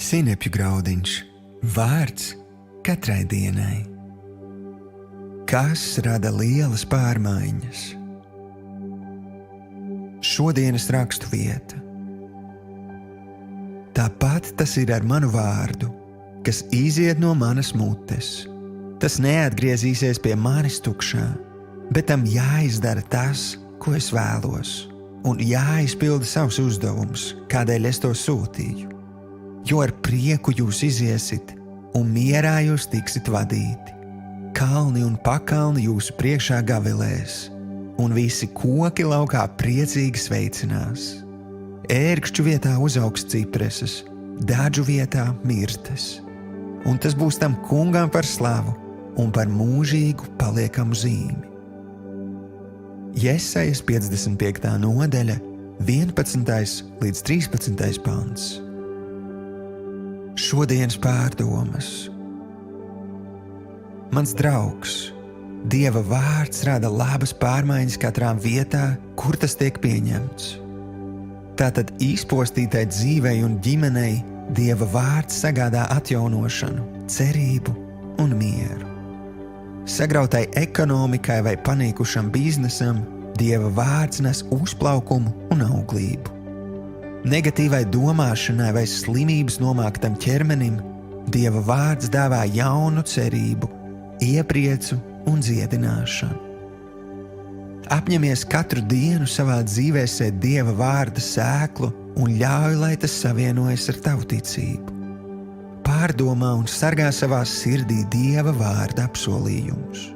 Sinepju graudiņš, vārds katrai dienai. Kas rada lielas pārmaiņas? Šodienas rakstu vieta. Tāpat tas ir ar manu vārdu, kas iziet no manas mutes. Tas neatgriezīsies pie manis tukšā, bet tam jāizdara tas, ko es vēlos, un jāizpilda savs uzdevums, kādēļ es to sūtīju. Jo ar prieku jūs iziesit, un mierā jūs tiksit vadīti. Kalni un pakalni jūsu priekšā gavilēs, un visi koki laukā priecīgi sveicinās. Ērkšķu vietā uzaugs cipreses, dažu vietā mirtes. Un tas būs tam kungam par slavu un par mūžīgu paliekamu zīmi. Jesajas 55. nodaļa, 11. līdz 13. pants. Šodienas pārdomas. Mans draugs, Dieva vārds rada labas pārmaiņas katrā vietā, kur tas tiek pieņemts. Tātad izpostītai dzīvei un ģimenei Dieva vārds sagādā atjaunošanu, cerību un mieru. Sagrautai ekonomikai vai panīkušam biznesam Dieva vārds nes uzplaukumu un auglību. Negatīvai domāšanai vai slimības nomāktam ķermenim Dieva vārds dāvā jaunu cerību, iepriecu un dziedināšanu. Apņemies katru dienu savā dzīvē sēt Dieva vārda sēklu un ļauj, lai tas savienojas ar tavu ticību. Pārdomā un sargā savā sirdī Dieva vārda apsolījumus.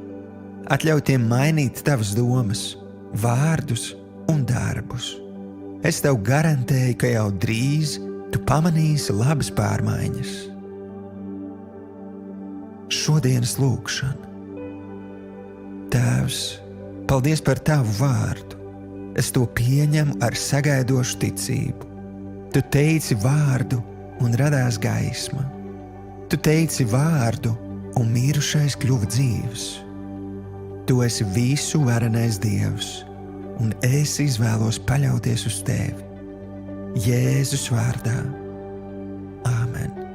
Atļauj tiem mainīt tavas domas, vārdus un darbus. Es tev garantēju, ka jau drīz tu pamanīsi labas pārmaiņas. Šodienas lūgšana. Tēvs, paldies par tavu vārdu. Es to pieņemu ar sagaidošu ticību. Tu teici vārdu un radās gaisma. Tu teici vārdu un mirušais kļuva dzīvs. Tu esi visu varenais Dievs, un es izvēlos paļauties uz tevi. Jēzus vārdā. Āmen.